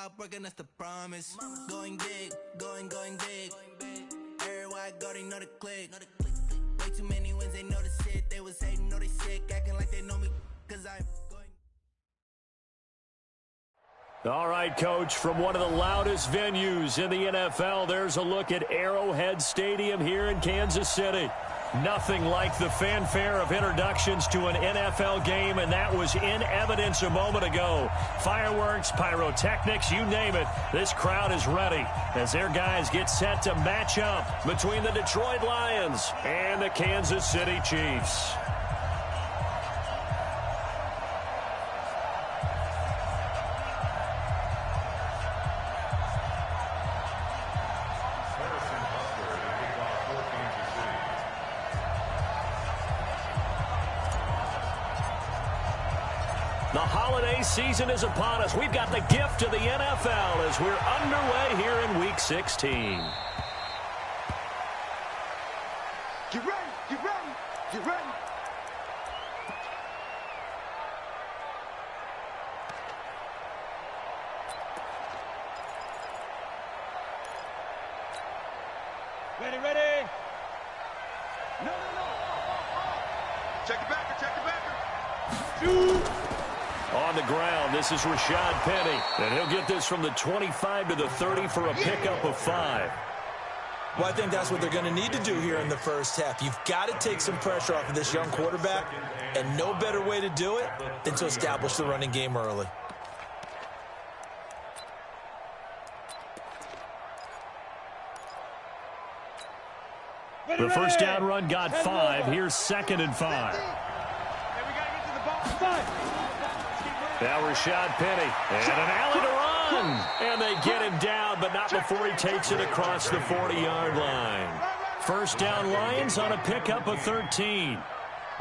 stop working, that's the promise. Going big, going big. Everywhere I go, they know the click. Way too many wins, they know the shit. They was hating, know they sick, acting like they know me, cause I'm going. All right, Coach, from one of the loudest venues in the NFL, there's a look at Arrowhead Stadium here in Kansas City. Nothing like the fanfare of introductions to an NFL game, and that was in evidence a moment ago. Fireworks, pyrotechnics, you name it. This crowd is ready as their guys get set to match up between the Detroit Lions and the Kansas City Chiefs. The holiday season is upon us. We've got the gift of the NFL as we're underway here in Week 16. Get ready, get ready, get ready. Ready, ready. No. Check it back, check it back. Shoot. On the ground, this is Rashad Penny, and he'll get this from the 25 to the 30 for a pickup of 5. Well, I think that's what they're going to need to do here in the first half. You've got to take some pressure off of this young quarterback, and no better way to do it than to establish the running game early. The first down run got 5. Here's 2nd and 5. Now Rashad Penny, and an alley to run. And they get him down, but not before he takes it across the 40-yard line. First down Lions on a pickup of 13.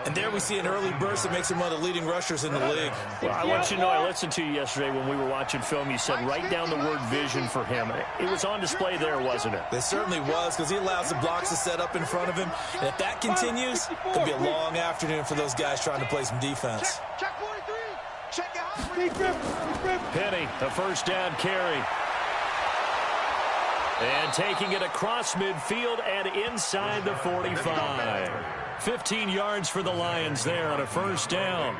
And there we see an early burst that makes him one of the leading rushers in the league. Well, I want you to know, I listened to you yesterday when we were watching film. You said write down the word vision for him. It was on display there, wasn't it? It certainly was, because he allows the blocks to set up in front of him. And if that continues, it could be a long afternoon for those guys trying to play some defense. Check 43. Check it out. Penny, the first down carry. And taking it across midfield and inside the 45. 15 yards for the Lions there on a first down.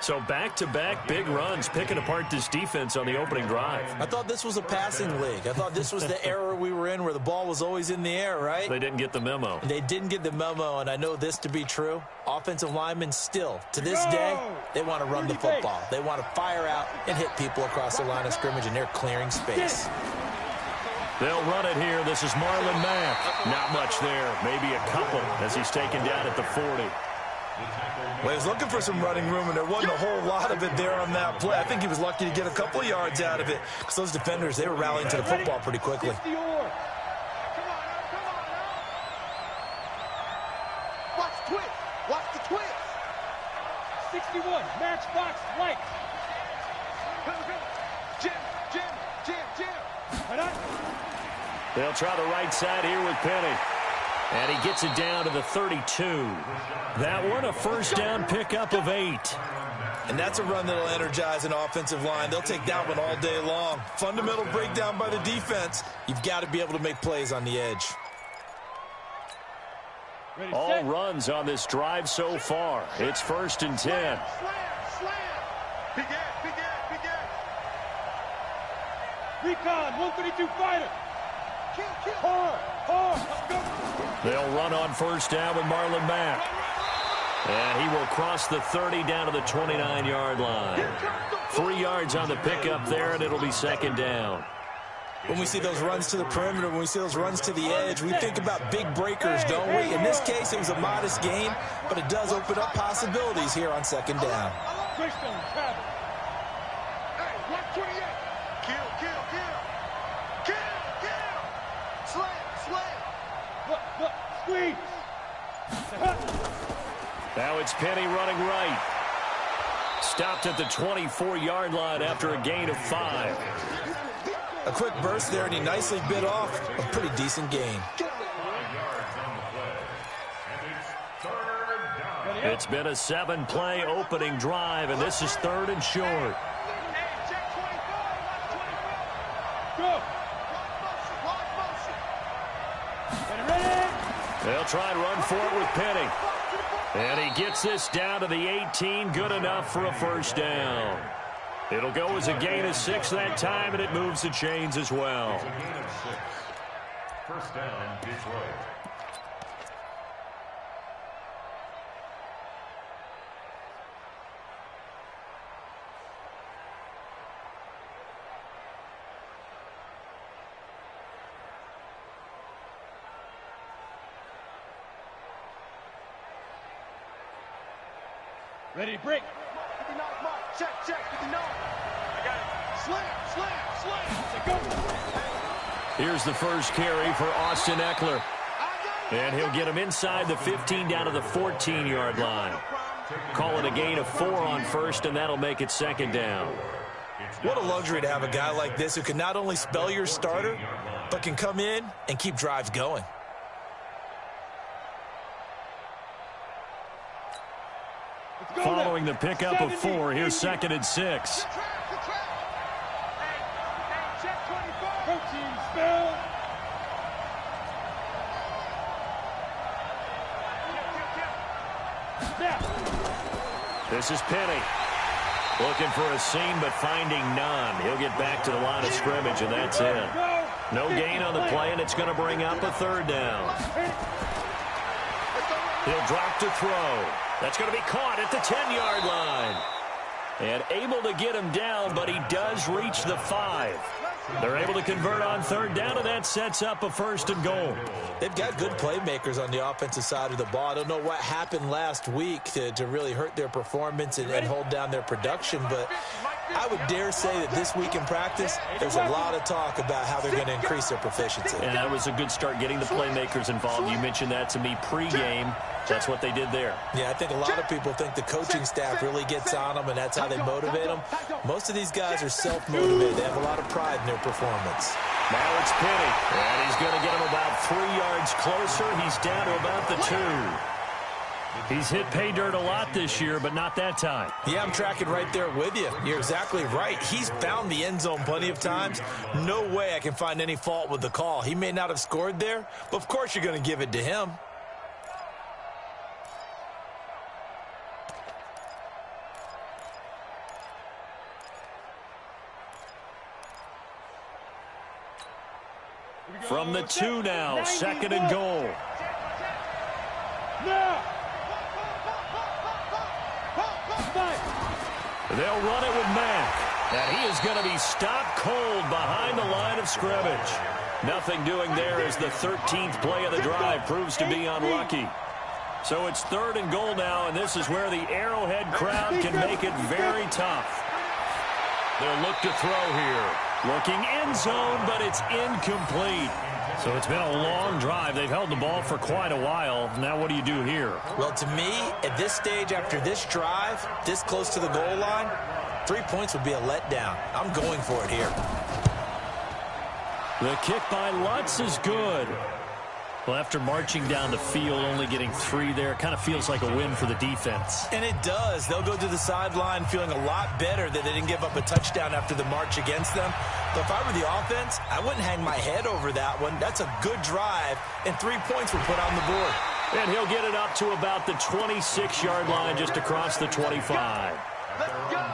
So back-to-back big runs, picking apart this defense on the opening drive. I thought this was a passing league. I thought this was the era we were in where the ball was always in the air, right? They didn't get the memo. They didn't get the memo, and I know this to be true. Offensive linemen still, to this day, they want to run the football. They want to fire out and hit people across the line of scrimmage, and they're clearing space. They'll run it here. This is Marlon Mack. Not much there. Maybe a couple as he's taken down at the 40. Well, he was looking for some running room, and there wasn't a whole lot of it there on that play. I think he was lucky to get a couple of yards out of it because those defenders, they were rallying to the football pretty quickly. Watch the twist. Watch the twist. 61. Match box right. Jim. They'll try the right side here with Penny. And he gets it down to the 32. That one a first down pickup of 8. And that's a run that'll energize an offensive line. They'll take that one all day long. Fundamental breakdown by the defense. You've got to be able to make plays on the edge. All runs on this drive so far. It's 1st and 10. Slam. Big Ed. Recon, 132 fighter. Kill. Hard. Let's go. They'll run on first down with Marlon Mack. And he will cross the 30 down to the 29-yard line. 3 yards on the pickup there, and it'll be 2nd down. When we see those runs to the perimeter, when we see those runs to the edge, we think about big breakers, don't we? In this case, it was a modest gain, but it does open up possibilities here on 2nd down. Hey, 128. Kill. Slam. Squeeze. Now it's Penny running right. Stopped at the 24-yard line after a gain of 5. A quick burst there, and he nicely bit off a pretty decent gain. It's been a 7-play opening drive, and this is 3rd and short. Go. Ready. They'll try and run for it with Penny. And he gets this down to the 18. Good enough for a first down. It'll go as a gain of 6 that time, and it moves the chains as well. It's a gain of 6. First down, Detroit. Ready to break. 59 mark. Check, 59. I got it. Slam. Go. Here's the first carry for Austin Eckler. And he'll get him inside the 15 down to the 14-yard line. Call it a gain of 4 on first, and that'll make it second down. What a luxury to have a guy like this who can not only spell your starter, but can come in and keep drives going. Following the pickup of 4, here's 2nd and 6. Coaching spell. This is Penny. Looking for a seam, but finding none. He'll get back to the line of scrimmage, and that's it. No gain on the play, and it's going to bring up a third down. He'll drop to throw. That's going to be caught at the 10-yard line. And able to get him down, but he does reach the 5. They're able to convert on third down, and that sets up a 1st and goal. They've got good playmakers on the offensive side of the ball. I don't know what happened last week to really hurt their performance and hold down their production, but I would dare say that this week in practice, there's a lot of talk about how they're going to increase their proficiency. And that was a good start getting the playmakers involved. You mentioned that to me pregame. That's what they did there. Yeah, I think a lot of people think the coaching staff really gets on them, and that's how they motivate them. Most of these guys are self-motivated. They have a lot of pride in their performance. Now it's Penny, and he's going to get him about 3 yards closer. He's down to about the 2. He's hit pay dirt a lot this year, but not that time. Yeah, I'm tracking right there with you. You're exactly right. He's found the end zone plenty of times. No way I can find any fault with the call. He may not have scored there, but of course you're going to give it to him. From the 2 now, 2nd and goal. They'll run it with Mack. And he is going to be stopped cold behind the line of scrimmage. Nothing doing there as the 13th play of the drive proves to be unlucky. So it's 3rd and goal now, and this is where the Arrowhead crowd can make it very tough. They'll look to throw here. Looking end zone, but it's incomplete. So it's been a long drive. They've held the ball for quite a while. Now what do you do here? Well, to me, at this stage after this drive, this close to the goal line, 3 points would be a letdown. I'm going for it here. The kick by Lutz is good. Well, after marching down the field, only getting 3 there, kind of feels like a win for the defense. And it does. They'll go to the sideline feeling a lot better that they didn't give up a touchdown after the march against them. But if I were the offense, I wouldn't hang my head over that one. That's a good drive, and 3 points were put on the board. And he'll get it up to about the 26-yard line, just across the 25. Let's go.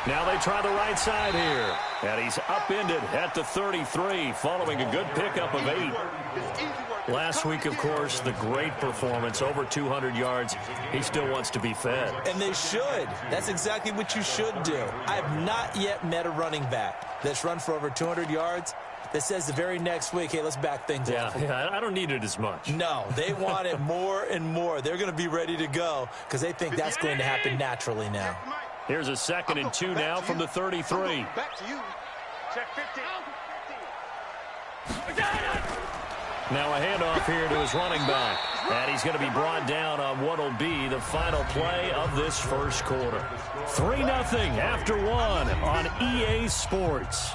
Now they try the right side here. And he's upended at the 33 following a good pickup of 8. Last week, of course, the great performance, over 200 yards. He still wants to be fed. And they should. That's exactly what you should do. I have not yet met a running back that's run for over 200 yards that says the very next week, hey, let's back things up. Yeah, I don't need it as much. No, they want it more and more. They're going to be ready to go because they think that's going to happen naturally now. Here's a 2nd and 2 now from the 33. Back to you. Check 15. Now a handoff here to his running back. And he's going to be brought down on what will be the final play of this first quarter. 3-0 after 1 on EA Sports.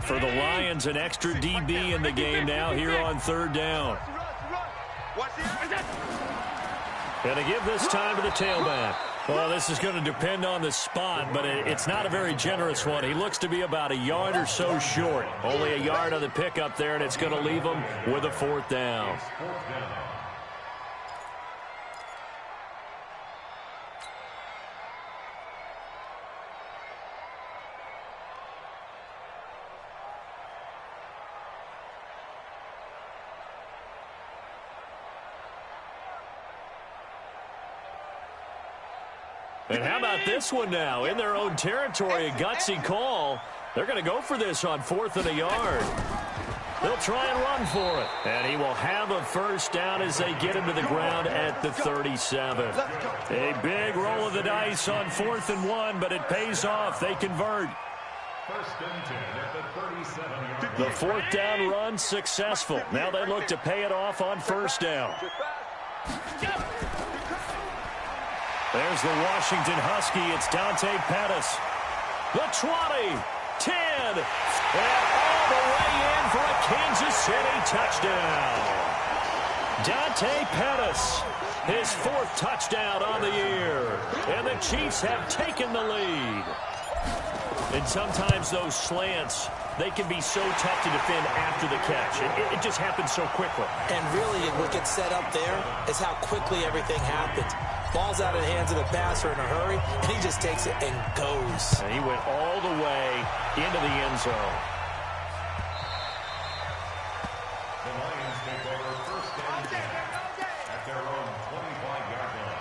For the Lions, an extra DB in the game now here on 3rd down. Going to give this time to the tailback. Well, this is going to depend on the spot, but it's not a very generous one. He looks to be about a yard or so short. Only a yard on the pickup there, and it's going to leave him with a 4th down. And how about this one now? In their own territory, a gutsy call. They're going to go for this on 4th and a yard. They'll try and run for it. And he will have a 1st down as they get him to the ground at the 37. A big roll of the dice on 4th and 1, but it pays off. They convert. 1st and 10 at the 37-yard. The 4th down run successful. Now they look to pay it off on 1st down. There's the Washington Husky. It's Dante Pettis. The 20, 10, and all the way in for a Kansas City touchdown. Dante Pettis, his 4th touchdown on the year. And the Chiefs have taken the lead. And sometimes those slants, they can be so tough to defend after the catch. It just happens so quickly. And really, what gets set up there is how quickly everything happens. Ball's out of the hands of the passer in a hurry, and he just takes it and goes. And he went all the way into the end zone. The Lions take over 1st and 10 at their own 25-yard line.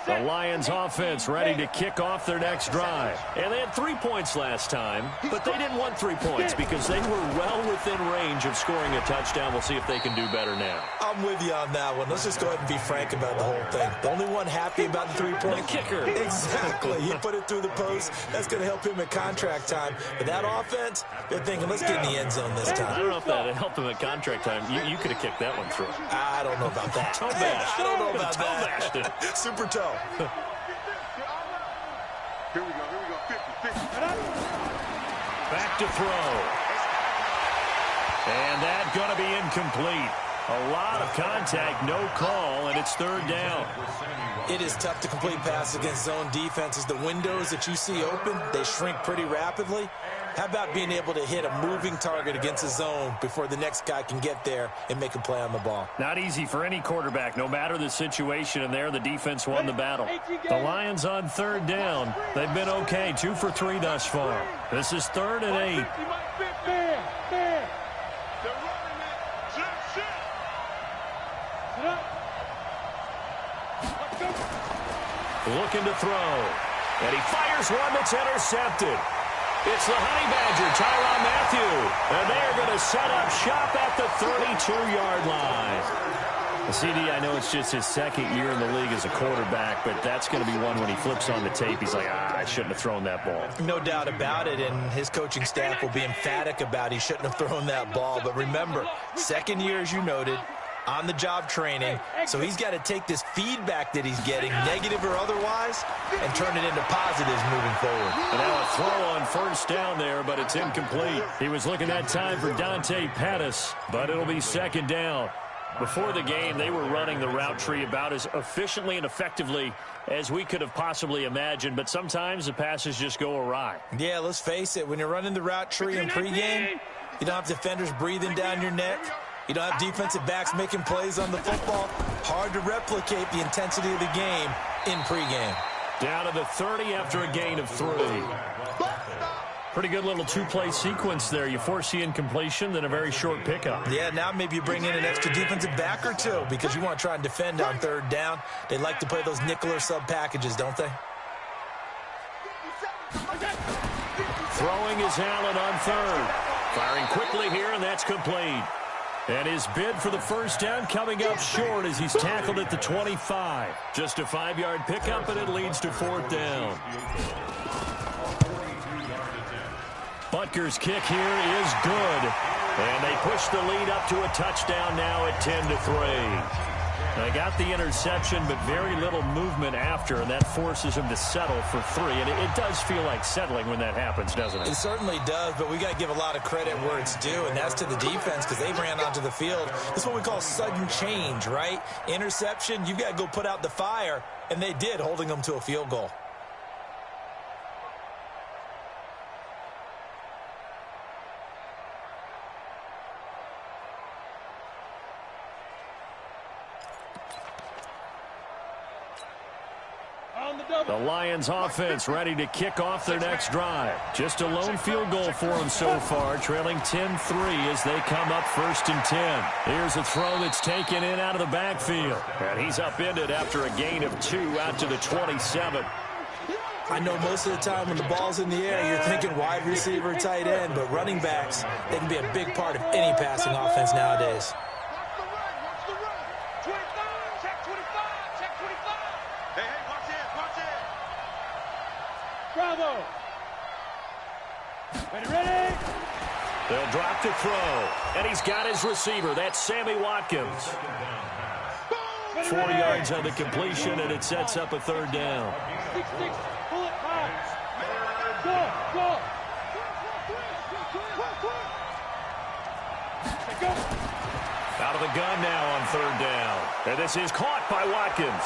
The Lions offense ready to kick off their next drive. And they had 3 points last time, but they didn't want 3 points because they were well within range of scoring a touchdown. We'll see if they can do better now. I'm with you on that one. Let's just go ahead and be frank about the whole thing. The only one happy about the 3-point kicker. Exactly. He put it through the post. That's going to help him at contract time. But that offense, they're thinking, let's get in the end zone this time. I don't know if that helped him at contract time. You could have kicked that one through. I don't know about that. Toe bashed. I don't know about Toe bashed that. it. Super toe. Here we go, 50. Back to throw. And that's going to be incomplete. A lot of contact, no call, and it's 3rd down. It is tough to complete passes against zone defenses. The windows that you see open, they shrink pretty rapidly. How about being able to hit a moving target against a zone before the next guy can get there and make a play on the ball? Not easy for any quarterback, no matter the situation, and there the defense won the battle. The Lions on 3rd down. They've been okay, 2 for 3 thus far. This is 3rd and 8. Looking to throw. And he fires one that's intercepted. It's the Honey Badger, Tyrann Mathieu. And they are going to set up shop at the 32-yard line. CD, I know it's just his 2nd year in the league as a quarterback, but that's going to be one when he flips on the tape. He's like, I shouldn't have thrown that ball. No doubt about it, and his coaching staff will be emphatic about he shouldn't have thrown that ball. But remember, 2nd year, as you noted, on-the-job training, so he's got to take this feedback that he's getting, negative or otherwise, and turn it into positives moving forward. And now a throw on 1st down there, but it's incomplete. He was looking that time for Dante Pettis, but it'll be 2nd down. Before the game, they were running the route tree about as efficiently and effectively as we could have possibly imagined, but sometimes the passes just go awry. Yeah, let's face it, when you're running the route tree in pregame, you don't have defenders breathing down your neck. You don't have defensive backs making plays on the football. Hard to replicate the intensity of the game in pregame. Down to the 30 after a gain of 3. Pretty good little 2-play sequence there. You force the incompletion, then a very short pickup. Yeah, now maybe you bring in an extra defensive back or 2 because you want to try and defend on 3rd down. They like to play those nickel or sub packages, don't they? Throwing is Allen on 3rd. Firing quickly here, and that's complete. And his bid for the first down coming up short as he's tackled at the 25. Just a 5-yard pickup, and it leads to 4th down. Butker's kick here is good. And they push the lead up to a touchdown now at 10-3. They got the interception, but very little movement after, and that forces him to settle for 3. And it does feel like settling when that happens, doesn't it? It certainly does, but we got to give a lot of credit where it's due, and that's to the defense because they ran onto the field. This is what we call sudden change, right? Interception, you got to go put out the fire, and they did, holding them to a field goal. The Lions offense ready to kick off their next drive. Just a lone field goal for them so far, trailing 10-3 as they come up 1st and 10. Here's a throw that's taken in out of the backfield. And he's upended after a gain of 2 out to the 27. I know most of the time when the ball's in the air, you're thinking wide receiver, tight end, but running backs, they can be a big part of any passing offense nowadays. Bravo. Ready. They'll drop the throw, and he's got his receiver. That's Sammy Watkins. 4 yards on the completion, and it sets up a 3rd down. 6-6, pull it high. Go. Out of the gun now on 3rd down. And this is caught by Watkins.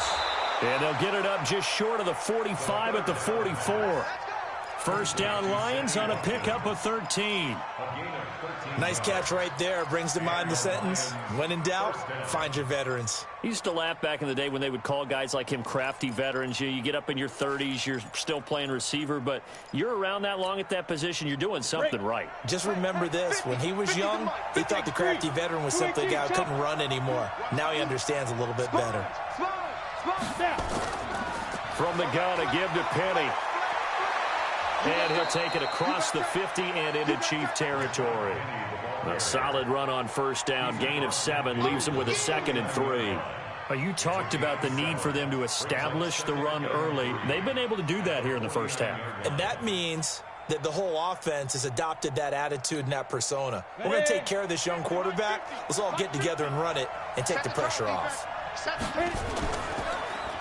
And they'll get it up just short of the 45 at the 44. First down Lions on a pickup of 13. Nice catch right there. Brings to mind the sentence, when in doubt, find your veterans. He used to laugh back in the day when they would call guys like him crafty veterans. You get up in your 30s, you're still playing receiver, but you're around that long at that position, you're doing something right. Just remember this. When he was young, he thought the crafty veteran was simply a guy who couldn't run anymore. Now he understands a little bit better. From the gun, a give to Penny. And he'll take it across the 50 and into Chief territory. A solid run on first down. Gain of 7 leaves him with a 2nd and 3. You talked about the need for them to establish the run early. They've been able to do that here in the first half. And that means that the whole offense has adopted that attitude and that persona. We're going to take care of this young quarterback. Let's all get together and run it and take the pressure off.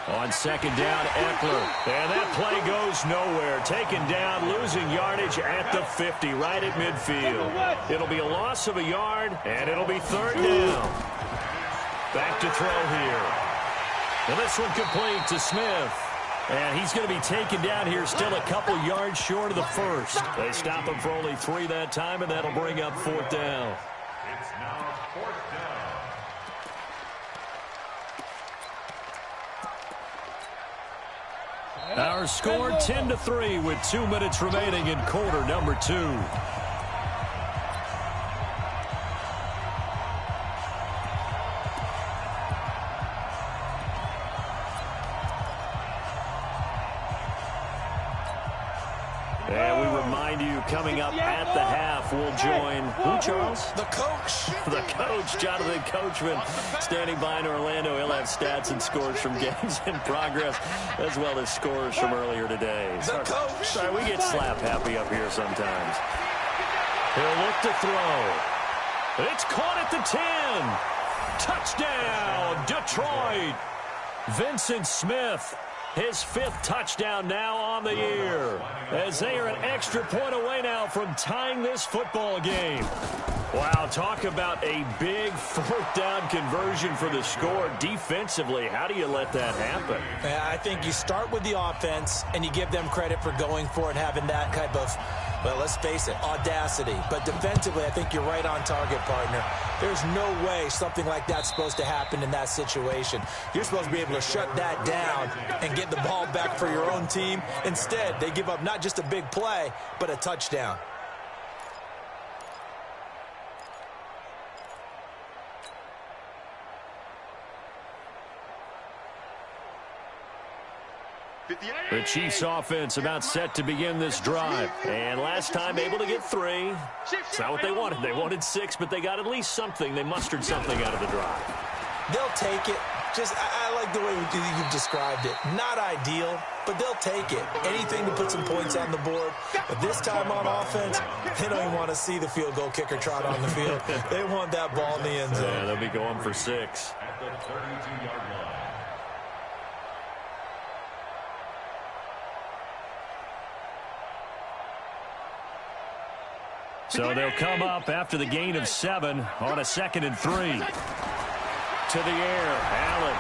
On 2nd down, Eckler. And that play goes nowhere. Taken down, losing yardage at the 50, right at midfield. It'll be a loss of a yard, and it'll be 3rd down. Back to throw here. And this one complete to Smith. And he's going to be taken down here still a couple yards short of the 1st. They stop him for only 3 that time, and that'll bring up 4th down. It's now 4th down. Our score 10-3 with 2 minutes remaining in quarter number 2. And we remind you, coming up at the half, we'll join who, Charles? The coach. The coach, Jonathan Coachman, standing by in Orlando. He'll have stats and scores from games in progress, as well as scores from earlier today. The coach. Sorry, we get slap happy up here sometimes. He'll look to throw. It's caught at the 10. Touchdown, Detroit. Vincent Smith. His 5th touchdown now on the year, as they are an extra point away now from tying this football game. Wow, talk about a big 4th down conversion for the score. Defensively, how do you let that happen? I think you start with the offense, and you give them credit for going for it, having that type of, well, let's face it, audacity. But defensively, I think you're right on target, partner. There's no way something like that's supposed to happen in that situation. You're supposed to be able to shut that down and get the ball back for your own team. Instead, they give up not just a big play, but a touchdown. The Chiefs offense about set to begin this drive. And last time able to get 3. It's not what they wanted. They wanted 6, but they got at least something. They mustered something out of the drive. They'll take it. I like the way you've described it. Not ideal, but they'll take it. Anything to put some points on the board. But this time on offense, they don't even want to see the field goal kicker trot on the field. They want that ball in the end zone. Yeah, they'll be going for 6. At the 32-yard line. So they'll come up after the gain of 7 on a 2nd and 3. To the air, Allen.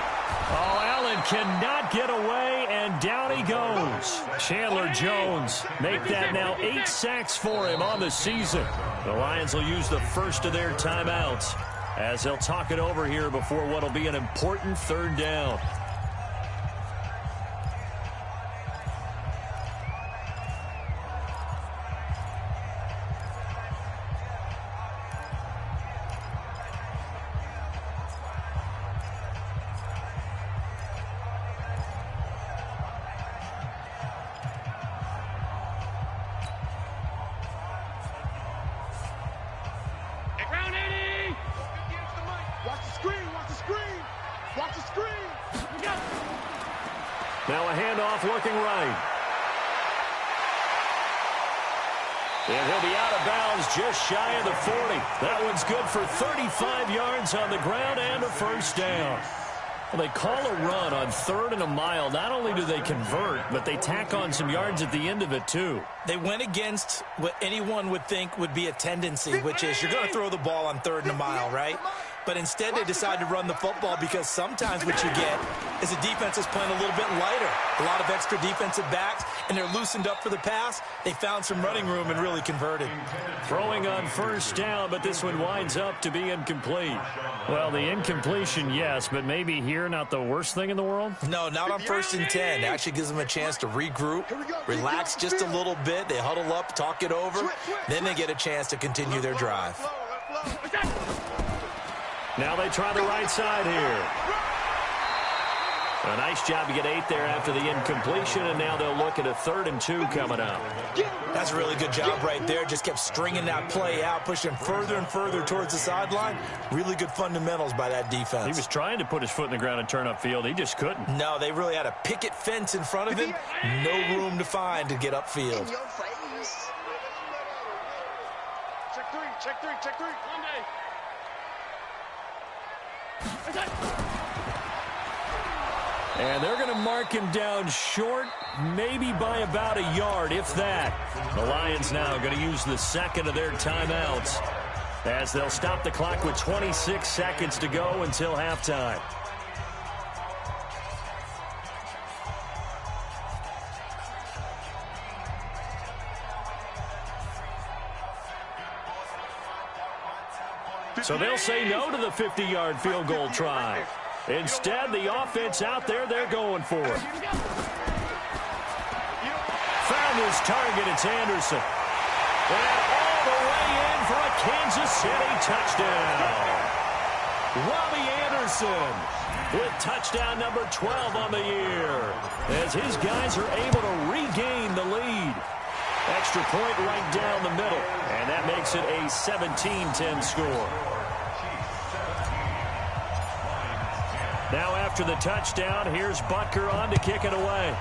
Oh, Allen cannot get away, and down he goes. Chandler Jones make that now 8 sacks for him on the season. The Lions will use the first of their timeouts as they'll talk it over here before what will be an important 3rd down. Now a handoff looking right. And he'll be out of bounds just shy of the 40. That one's good for 35 yards on the ground and a 1st down. Well, they call a run on 3rd and a mile. Not only do they convert, but they tack on some yards at the end of it, too. They went against what anyone would think would be a tendency, which is you're going to throw the ball on 3rd and a mile, right? But instead they decide to run the football because sometimes what you get is a defense is playing a little bit lighter. A lot of extra defensive backs, and they're loosened up for the pass. They found some running room and really converted. Throwing on 1st down, but this one winds up to be incomplete. Well, the incompletion, yes, but maybe here not the worst thing in the world? No, not on 1st and 10. It actually gives them a chance to regroup, relax just a little bit. They huddle up, talk it over. Then they get a chance to continue their drive. Now they try the right side here. A nice job to get 8 there after the incompletion, and now they'll look at a 3rd and 2 coming up. That's a really good job right there. Just kept stringing that play out, pushing further and further towards the sideline. Really good fundamentals by that defense. He was trying to put his foot in the ground and turn upfield. He just couldn't. No, they really had a picket fence in front of him. No room to find to get upfield. In your face. Check 3, check 3, check 3. Monday. And they're going to mark him down short, maybe by about a yard, if that. The Lions now going to use the 2nd of their timeouts as they'll stop the clock with 26 seconds to go until halftime. So they'll say no to the 50-yard field goal try. Instead, the offense out there, they're going for it. Found his target, it's Anderson. And all the way in for a Kansas City touchdown. Robbie Anderson with touchdown number 12 on the year as his guys are able to regain the lead. Extra point right down the middle, and that makes it a 17-10 score. Now after the touchdown, here's Butker on to kick it away.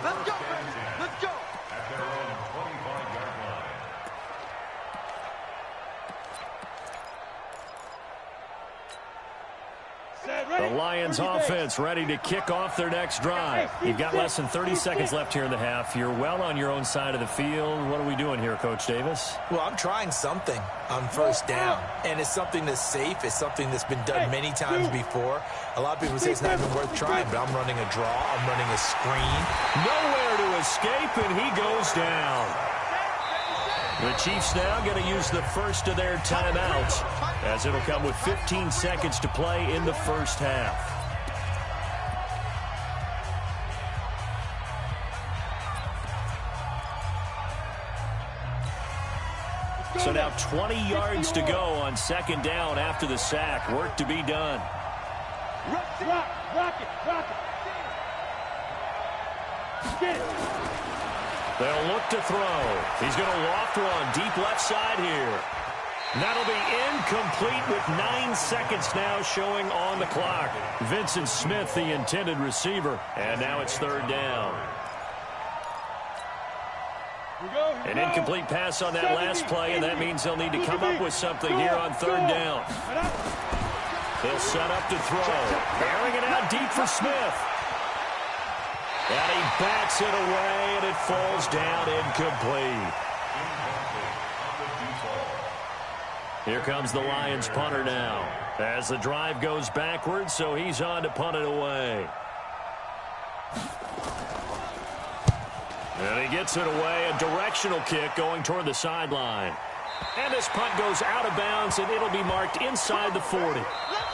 Let's go, let's go. At their own 25-yard line. The Lions offense ready to kick off their next drive. You've got less than 30 seconds left here in the half. You're well on your own side of the field. What are we doing here, Coach Davis? Well, I'm trying something on 1st down, and it's something that's safe. It's something that's been done many times before. A lot of people say it's not even worth trying, but I'm running a draw. I'm running a screen. Nowhere to escape, and he goes down. The Chiefs now going to use the first of their timeouts as it'll come with 15 seconds to play in the first half. So now 20 yards to go on second down after the sack. Work to be done. Rock it. They'll look to throw. He's going to loft one deep left side here. That'll be incomplete with 9 seconds now showing on the clock. Vincent Smith, the intended receiver. And now it's third down. An incomplete pass on that last play, and that means they'll need to come up with something here on third down. They'll set up to throw. Bearing it out deep for Smith. And he bats it away, and it falls down incomplete. Here comes the Lions punter now. As the drive goes backwards, so he's on to punt it away. And he gets it away, a directional kick going toward the sideline. And this punt goes out of bounds, and it'll be marked inside the 40.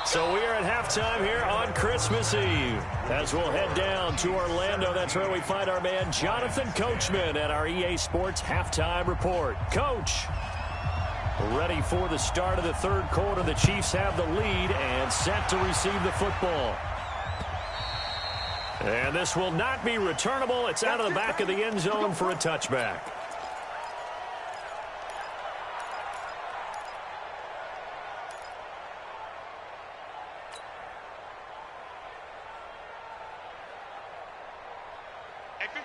So we are at halftime here on Christmas Eve. As we'll head down to Orlando, that's where we find our man Jonathan Coachman at our EA Sports Halftime Report. Coach, ready for the start of the third quarter. The Chiefs have the lead and set to receive the football. And this will not be returnable. It's out of the back of the end zone for a touchback.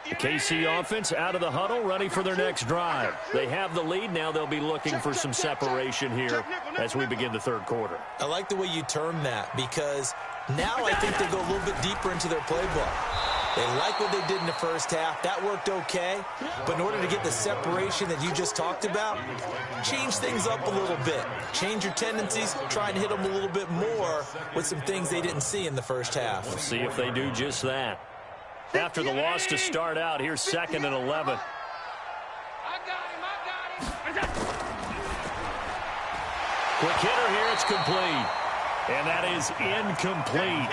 The KC offense out of the huddle, ready for their next drive. They have the lead. Now they'll be looking for some separation here as we begin the third quarter. I like the way you term that, because now I think they go a little bit deeper into their playbook. They like what they did in the first half. That worked okay. But in order to get the separation that you just talked about, change things up a little bit. Change your tendencies. Try and hit them a little bit more with some things they didn't see in the first half. We'll see if they do just that. After the loss to start out, here's 2nd and 11. Quick hitter here, it's complete. And that is incomplete.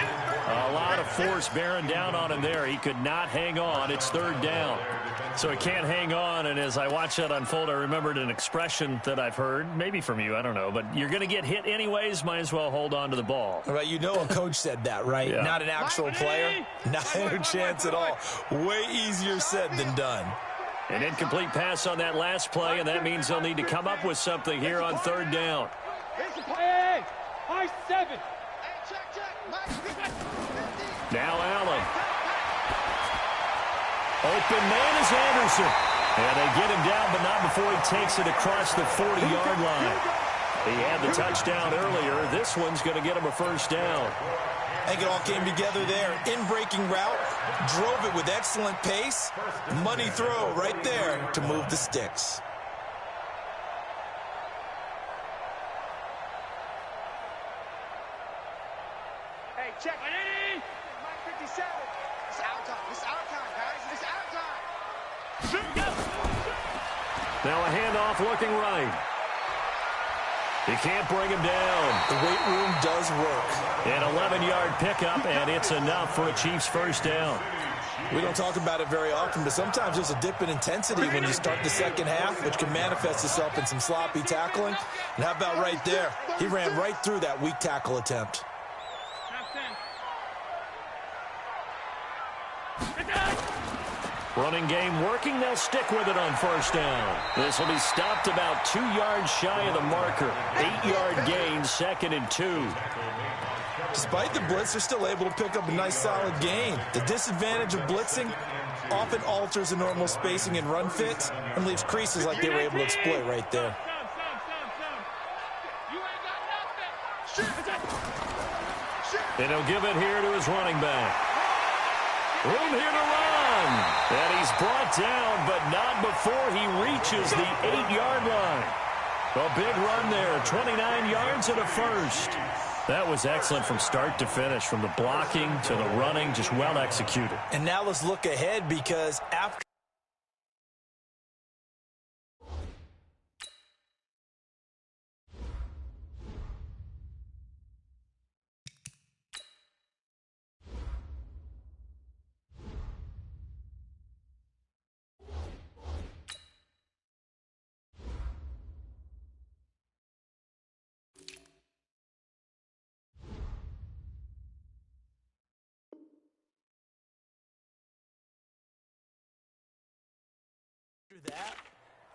A lot of force bearing down on him there. He could not hang on. It's third down. So he can't hang on, and as I watched that unfold, I remembered an expression that I've heard, maybe from you, I don't know, but you're going to get hit anyways, might as well hold on to the ball. Right, you know a coach said that, right? Yeah. Not an actual player. Not a chance at all. Way easier said than done. An incomplete pass on that last play, and that means they'll need to come up with something here on third down. High 7. Now Allen. Open man is Anderson. And they get him down, but not before he takes it across the 40-yard line. He had the touchdown earlier. This one's going to get him a first down. I think it all came together there. In-breaking route. Drove it with excellent pace. Money throw right there to move the sticks. Hey, check. Mike 57. It's our time. It's our time, guys. It's our time. Now a handoff looking right. He can't bring him down. The weight room does work. An 11-yard pickup, and it's enough for a Chiefs first down. We don't talk about it very often, but sometimes there's a dip in intensity when you start the second half, which can manifest itself in some sloppy tackling. And how about right there? He ran right through that weak tackle attempt. Running game working. They'll stick with it on first down. This will be stopped about 2 yards shy of the marker. 8-yard gain, 2nd and 2. Despite the blitz, they're still able to pick up a nice solid gain. The disadvantage of blitzing often alters the normal spacing and run fits and leaves creases like they were able to exploit right there. And he'll give it here to his running back. Room here to run. And he's brought down, but not before he reaches the 8-yard line. A big run there, 29 yards and a first. That was excellent from start to finish, from the blocking to the running, just well executed. And now let's look ahead, because after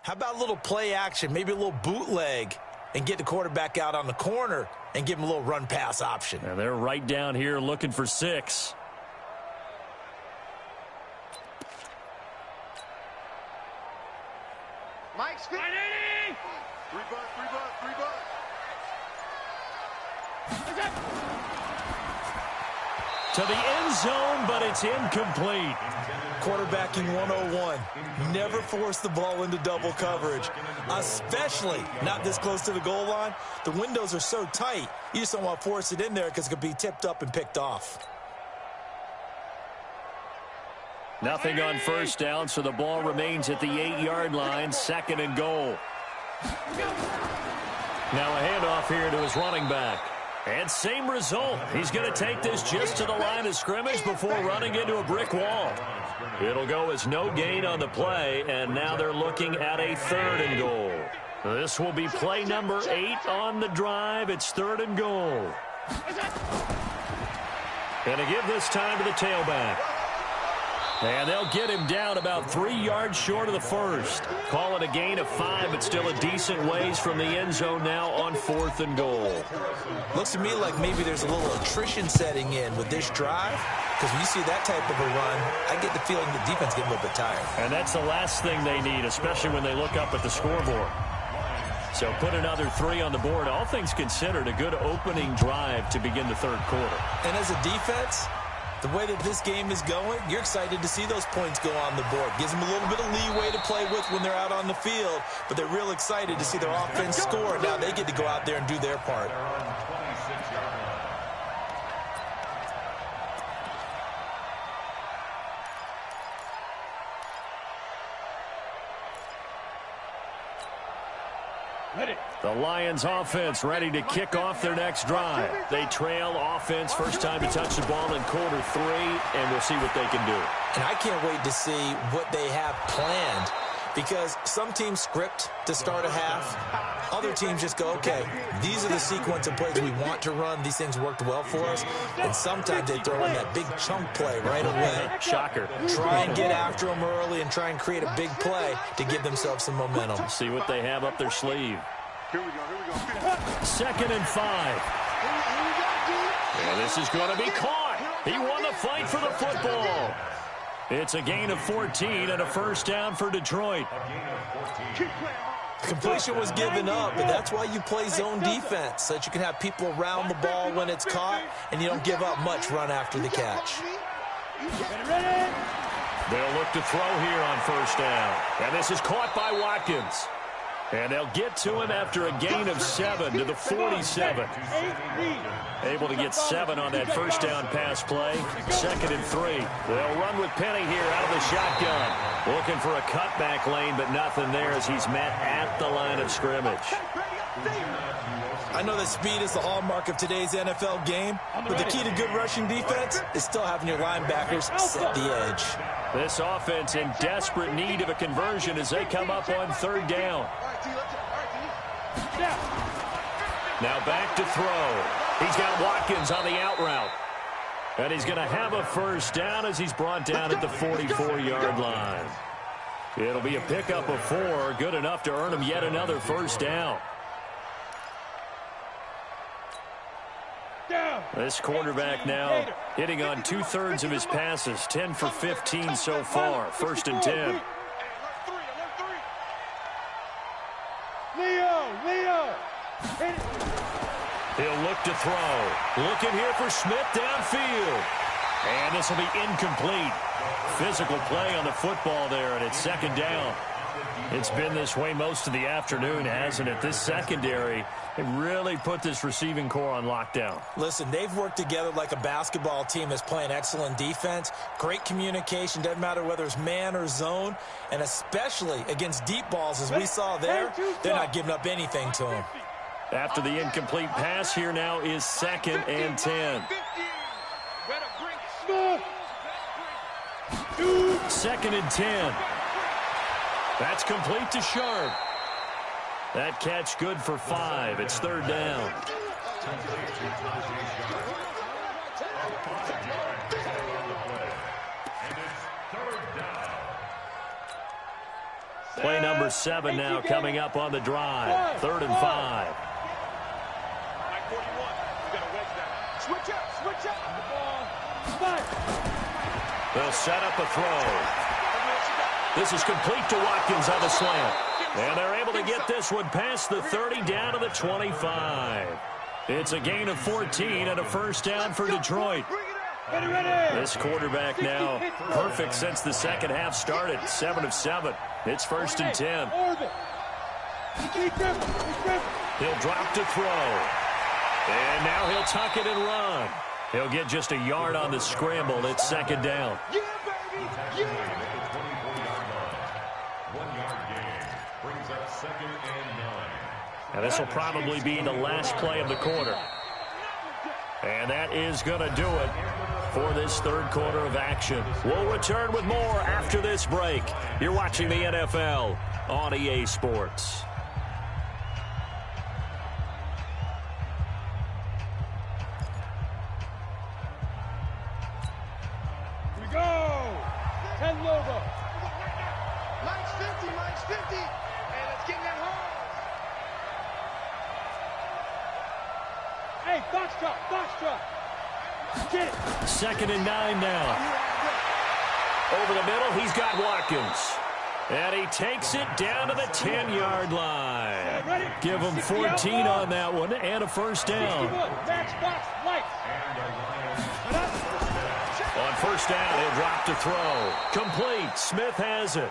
How about a little play action, maybe a little bootleg, and get the quarterback out on the corner and give him a little run pass option? And they're right down here looking for 6. Mike's fit. 3 bucks. To the end zone, but it's incomplete. Quarterbacking 101. Never force the ball into double coverage, especially not this close to the goal line. The windows are so tight, you just don't want to force it in there because it could be tipped up and picked off. Nothing on first down, so the ball remains at the 8-yard line, 2nd and goal. Now a handoff here to his running back. And same result. He's going to take this just to the line of scrimmage before running into a brick wall. It'll go as no gain on the play, and now they're looking at a 3rd and goal. This will be play number 8 on the drive. It's 3rd and goal. And to give this time to the tailback. And they'll get him down about 3 yards short of the first. Call it a gain of 5, but still a decent ways from the end zone now on 4th and goal. Looks to me like maybe there's a little attrition setting in with this drive, because when you see that type of a run, I get the feeling the defense getting a little bit tired. And that's the last thing they need, especially when they look up at the scoreboard. So put another 3 on the board. All things considered, a good opening drive to begin the 3rd quarter. And as a defense, the way that this game is going, you're excited to see those points go on the board. Gives them a little bit of leeway to play with when they're out on the field, but they're real excited to see their offense score. Now they get to go out there and do their part. The Lions offense ready to kick off their next drive. They trail offense, first time to touch the ball in quarter 3, and we'll see what they can do. And I can't wait to see what they have planned, because some teams script to start a half. Other teams just go, okay, these are the sequence of plays we want to run. These things worked well for us. And sometimes they throw in that big chunk play right away. Shocker. Try and get after them early and try and create a big play to give themselves some momentum. See what they have up their sleeve. Here we go. 2nd and 5. And this is going to be caught. He won the fight for the football. It's a gain of 14 and a first down for Detroit. Completion was given up, and that's why you play zone defense, so that you can have people around the ball when it's caught, and you don't give up much run after the catch. They'll look to throw here on first down. And this is caught by Watkins. And they'll get to him after a gain of 7 to the 47. Able to get 7 on that first down pass play. 2nd and 3. They'll run with Penny here out of the shotgun. Looking for a cutback lane, but nothing there as he's met at the line of scrimmage. I know that speed is the hallmark of today's NFL game, but the key to good rushing defense is still having your linebackers set the edge. This offense in desperate need of a conversion as they come up on 3rd down. Now back to throw. He's got Watkins on the out route. And he's going to have a first down as he's brought down at the 44-yard line. It'll be a pickup of 4, good enough to earn him yet another first down. This quarterback now hitting on 2/3 of his passes, 10 for 15 so far. 1st and 10. Leo. He'll look to throw. Looking here for Smith downfield. And this will be incomplete. Physical play on the football there, and it's 2nd down. It's been this way most of the afternoon, hasn't it? This secondary, they really put this receiving core on lockdown. Listen, they've worked together like a basketball team that's playing excellent defense. Great communication, doesn't matter whether it's man or zone. And especially against deep balls, as we saw there, they're not giving up anything to them. After the incomplete pass, here now is 2nd and 10. 2nd and 10. That's complete to Sharp. That catch good for 5. It's 3rd down. Play number 7 now coming up on the drive. 3rd and 5. Switch up. The ball. They'll set up a throw. This is complete to Watkins on the slant. And they're able to get this one past the 30 down to the 25. It's a gain of 14 and a first down for Detroit. This quarterback now perfect since the second half started. 7 of 7. It's 1st and 10. He'll drop to throw. And now he'll tuck it and run. He'll get just a yard on the scramble. It's 2nd down. Yeah, baby. Yeah. And this will probably be the last play of the quarter. And that is going to do it for this 3rd quarter of action. We'll return with more after this break. You're watching the NFL on EA Sports. Here we go. 10 Lobo. Mike's 50. Hey, let's get in that hole. Hey, box truck. Get it. 2nd and 9 now. Over the middle, he's got Watkins. And he takes it down to the 10-yard line. Give him 14 on that one and a first down. Matchbox lights. On first down, he'll drop to throw. Complete. Smith has it.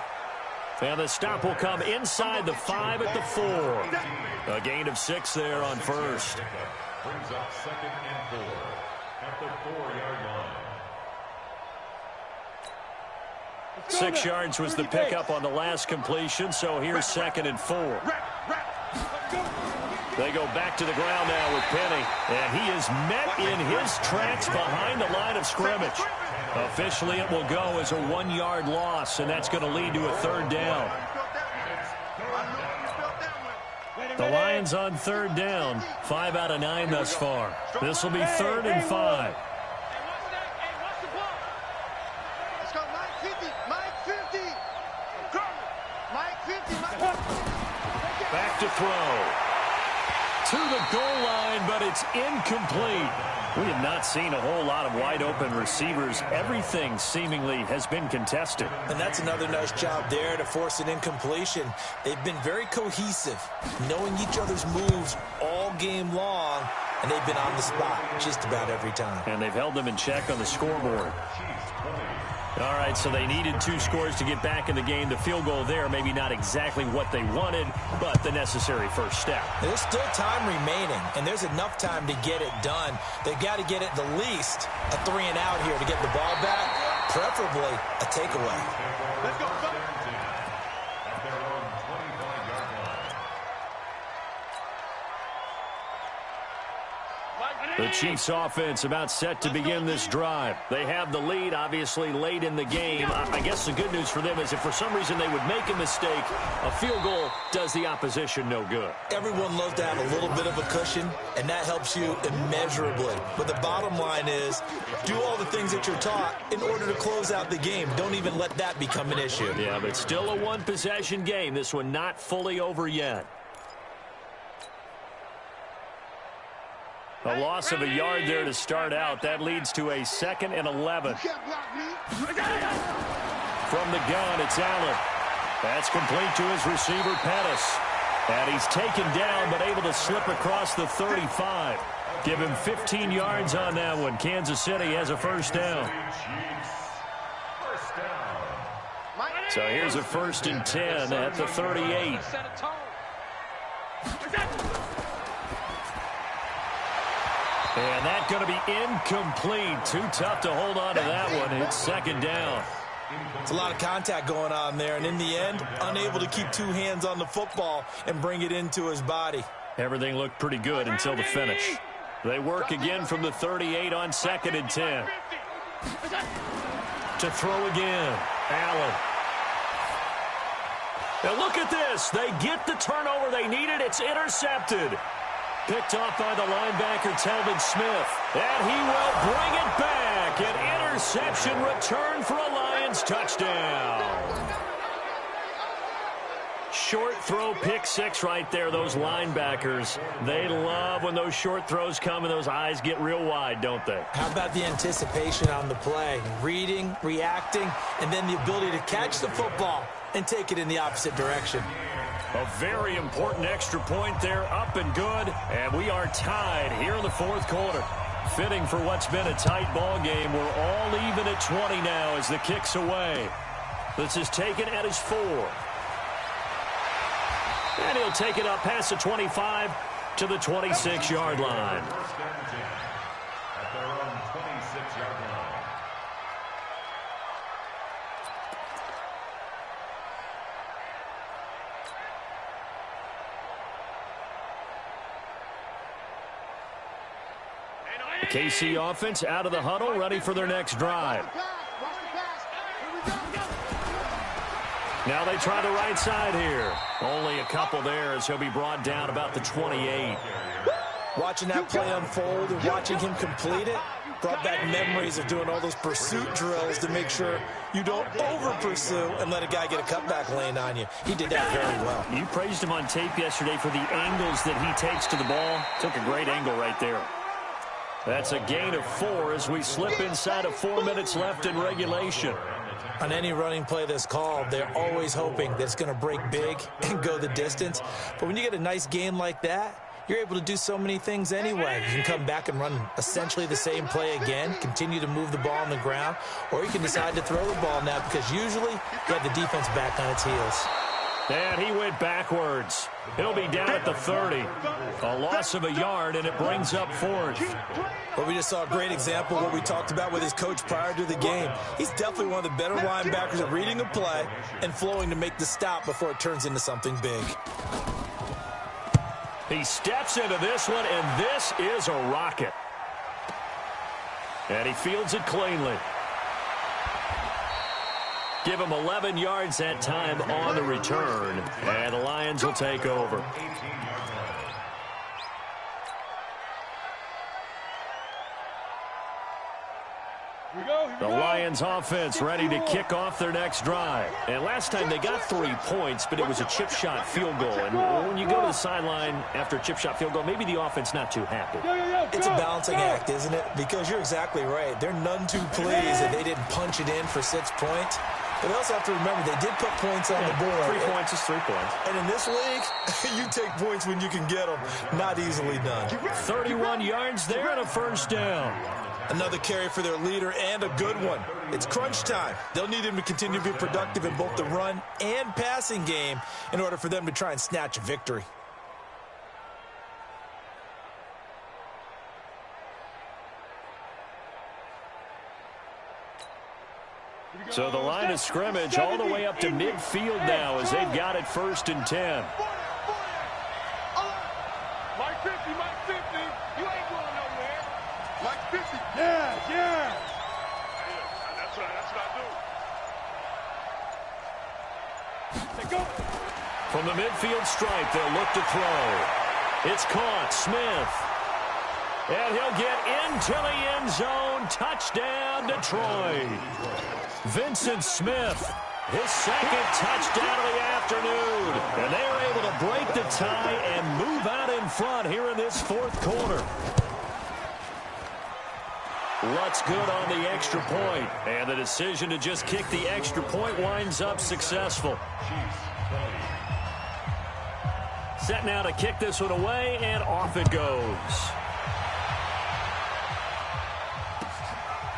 And the stop will come inside the 5 at the 4. A gain of 6 there on first. Brings up 2nd and 4 at the 4-yard line. 6 yards was the pickup on the last completion, so here's 2nd and 4. They go back to the ground now with Penny, and he is met in his tracks behind the line of scrimmage. Officially, it will go as a 1-yard loss, and that's going to lead to a 3rd down. The Lions on 3rd down, 5 out of 9 thus far. This will be 3rd and 5. Let's go, Mike 50. Back to throw. To the goal line, but it's incomplete. We have not seen a whole lot of wide-open receivers. Everything seemingly has been contested. And that's another nice job there to force an incompletion. They've been very cohesive, knowing each other's moves all game long, and they've been on the spot just about every time. And they've held them in check on the scoreboard. All right, so they needed 2 scores to get back in the game. The field goal there, maybe not exactly what they wanted, but the necessary first step. There's still time remaining, and there's enough time to get it done. They've got to get it the least a 3 and out here to get the ball back, preferably a takeaway. Let's go, At their own 25-yard line. The Chiefs offense about set to begin this drive. They have the lead, obviously, late in the game. I guess the good news for them is if for some reason they would make a mistake, a field goal does the opposition no good. Everyone loves to have a little bit of a cushion, and that helps you immeasurably. But the bottom line is, do all the things that you're taught in order to close out the game. Don't even let that become an issue. Yeah, but still a one-possession game. This one not fully over yet. A loss of a yard there to start out. That leads to a 2nd and 11. From the gun, it's Allen. That's complete to his receiver, Pettis. And he's taken down, but able to slip across the 35. Give him 15 yards on that one. Kansas City has a first down. So here's a 1st and 10 at the 38. And that's going to be incomplete. Too tough to hold on to that one. It's 2nd down. It's a lot of contact going on there, and in the end, unable to keep 2 hands on the football and bring it into his body. Everything looked pretty good until the finish. They work again from the 38 on 2nd and 10. To throw again, Allen. Now look at this. They get the turnover they needed. It's intercepted. Picked off by the linebacker, Telvin Smith. And he will bring it back. An interception return for a Lions touchdown. short throw pick six right there, those linebackers. They love when those short throws come and those eyes get real wide, don't they? How about the anticipation on the play? Reading, reacting, and then the ability to catch the football and take it in the opposite direction. A very important extra point there, up and good, and we are tied here in the fourth quarter. Fitting for what's been a tight ball game. We're all even at 20 now as the kick's away. This is taken at his 4. And he'll take it up past the 25 to the 26-yard line. At their own 26-yard line. The KC offense out of the huddle, ready for their next drive. Now they try the right side here. Only a couple there as he'll be brought down about the 28. Watching that play unfold and watching him complete it brought back memories of doing all those pursuit drills to make sure you don't over-pursue and let a guy get a cutback lane on you. He did that very well. You praised him on tape yesterday for the angles that he takes to the ball. Took a great angle right there. That's a gain of 4 as we slip inside of 4 minutes left in regulation. On any running play that's called, they're always hoping that it's going to break big and go the distance. But when you get a nice gain like that, you're able to do so many things anyway. You can come back and run essentially the same play again, continue to move the ball on the ground, or you can decide to throw the ball now because usually you have the defense back on its heels. And he went backwards. He'll be down at the 30. A loss of a yard, and it brings up 4th. Well, we just saw a great example of what we talked about with his coach prior to the game. He's definitely one of the better linebackers at reading a play and flowing to make the stop before it turns into something big. He steps into this one, and this is a rocket. And he fields it cleanly. Give him 11 yards that time on the return, and the Lions will take over. The Lions offense ready to kick off their next drive. And last time they got 3 points, but it was a chip shot field goal. And when you go to the sideline after a chip shot field goal, maybe the offense not too happy. It's a balancing act, isn't it? Because you're exactly right. They're none too pleased that they didn't punch it in for 6 points. But they also have to remember they did put points on the board. 3 points is 3 points. And in this league, you take points when you can get them. Not easily done. 31 yards there and a first down. Another carry for their leader and a good one. It's crunch time. They'll need him to continue to be productive in both the run and passing game in order for them to try and snatch a victory. So the line of scrimmage all the way up to midfield now as they've got it 1st and 10. Mike 50, Mike 50. You ain't going nowhere. Mike 50. Yeah. That's what I do. Go. From the midfield stripe, they'll look to throw. It's caught. Smith. And he'll get into the end zone. Touchdown, Detroit. Vincent Smith, his second touchdown of the afternoon. And they are able to break the tie and move out in front here in this 4th quarter. Lutz good on the extra point. And the decision to just kick the extra point winds up successful. Set now to kick this one away, and off it goes.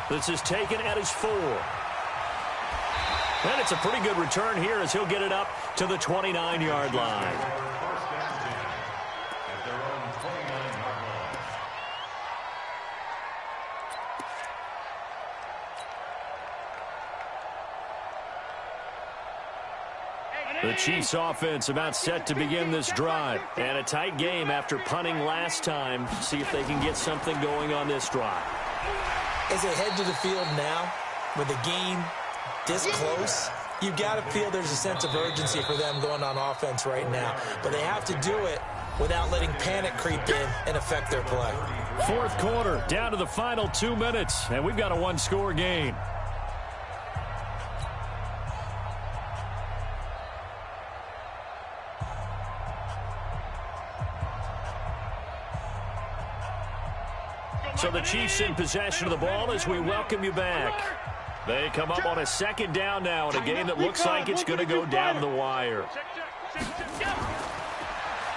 This is taken at his 4. And it's a pretty good return here as he'll get it up to the 29-yard line. The Chiefs offense about set to begin this drive. And a tight game after punting last time. See if they can get something going on this drive. As they head to the field now, with the game this close, you've got to feel there's a sense of urgency for them going on offense right now. But they have to do it without letting panic creep in and affect their play. 4th quarter, down to the final 2 minutes, and we've got a 1-score game. So the Chiefs in possession of the ball as we welcome you back. They come up on a second down now in a game that looks like it's going to go down the wire.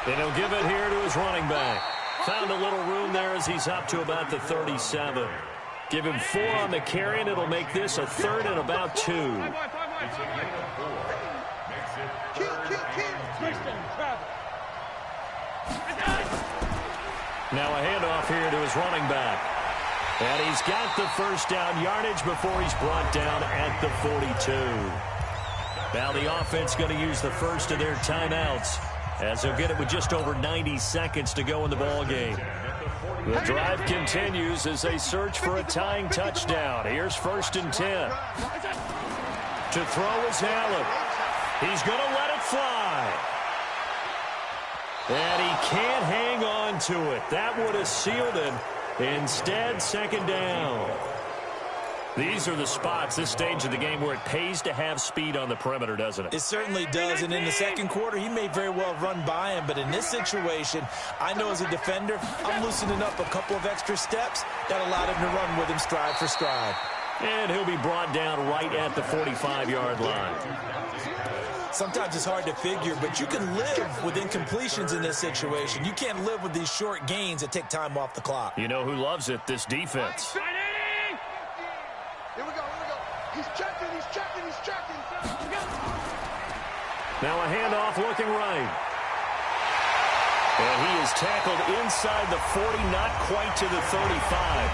And he'll give it here to his running back. Found a little room there as he's up to about the 37. Give him 4 on the carry, and it'll make this a 3rd and about 2. Now a handoff here to his running back. And he's got the first down yardage before he's brought down at the 42. Now the offense going to use the first of their timeouts as they'll get it with just over 90 seconds to go in the ball game. The drive continues as they search for a tying touchdown. Here's 1st and 10. To throw is Allen. He's going to let it fly. And he can't hang on to it. That would have sealed it. Instead, 2nd down. These are the spots, this stage of the game, where it pays to have speed on the perimeter, doesn't it? It certainly does, and in the second quarter, he may very well run by him, but in this situation, I know as a defender, I'm loosening up a couple of extra steps that allowed him to run with him stride for stride. And he'll be brought down right at the 45-yard line. Sometimes it's hard to figure, but you can live with incompletions in this situation. You can't live with these short gains that take time off the clock. You know who loves it? This defense. Here we go. He's checking. Now a handoff looking right. And he is tackled inside the 40, not quite to the 35.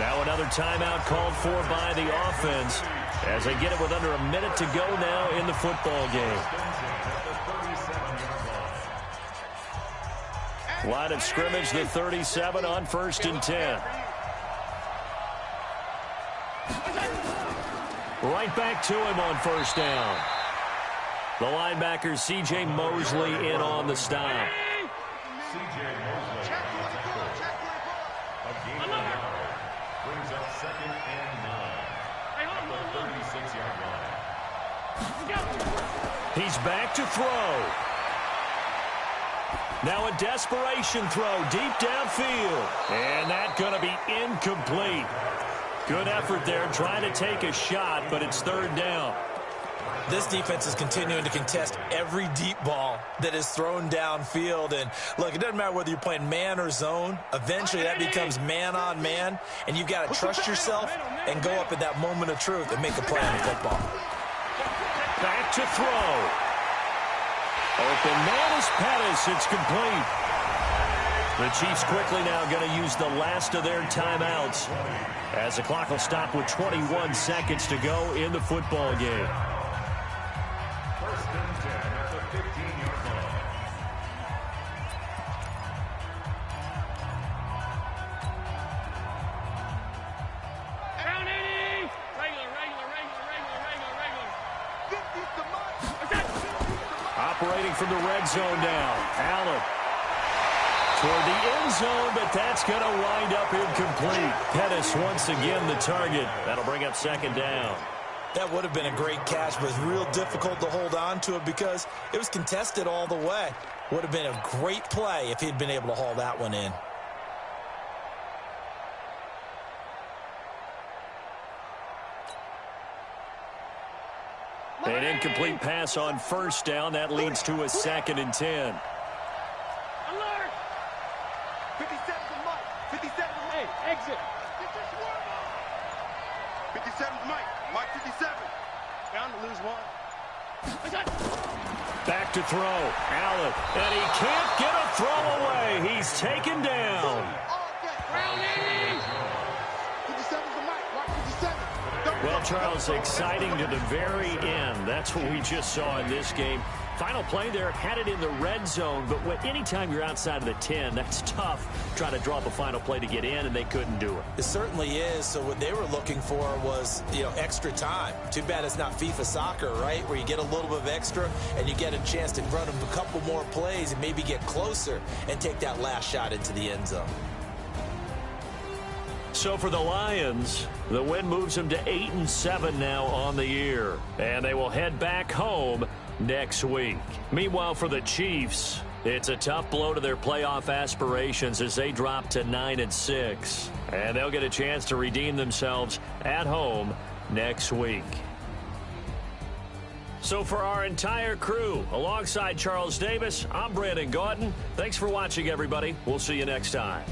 Now another timeout called for by the offense as they get it with under a minute to go now in the football game. Line of scrimmage, the 37 on 1st and 10. Right back to him on 1st down. The linebacker, C.J. Mosley, in on the stop. C.J. Mosley. A gain of 1 brings up 2nd and 9 at the 36-yard line. He's back to throw. Now a desperation throw deep downfield. And that's going to be incomplete. Good effort there, trying to take a shot, but it's 3rd down. This defense is continuing to contest every deep ball that is thrown downfield. And, look, it doesn't matter whether you're playing man or zone. Eventually that becomes man on man, and you've got to trust yourself and go up at that moment of truth and make a play on the football. Back to throw. Open man is Pettis. It's complete. The Chiefs quickly now going to use the last of their timeouts as the clock will stop with 21 seconds to go in the football game. 1st and 10 at the 15-yard line. Round 80. Regular. 50's Operating from the red zone now. Allen. Toward the end zone, but that's going to wind up incomplete. Pettis once again the target. That'll bring up 2nd down. That would have been a great catch, but it's real difficult to hold on to it because it was contested all the way. Would have been a great play if he'd been able to haul that one in. An incomplete pass on 1st down. That leads to a 2nd and 10. Alert! 57's Mike. 57's Mike. Exit. 57's Mike. Mike 57. Bound to lose 1. Back to throw. Allen. And he can't get a throw away. He's taken down. Round 80. 57's Mike. Mike 57. Well, Charles, exciting to the very end. That's what we just saw in this game. Final play there, had it in the red zone, but anytime you're outside of the 10, that's tough trying to draw up a final play to get in, and they couldn't do it. It certainly is. So what they were looking for was, extra time. Too bad it's not FIFA soccer, right, where you get a little bit of extra and you get a chance to run a couple more plays and maybe get closer and take that last shot into the end zone. So for the Lions, the win moves them to 8-7 now on the year, and they will head back home next week. Meanwhile, for the Chiefs, It's a tough blow to their playoff aspirations as they drop to 9-6. And they'll get a chance to redeem themselves at home next week. So for our entire crew, alongside Charles Davis, I'm Brandon Gaudin. Thanks for watching, everybody. We'll see you next time.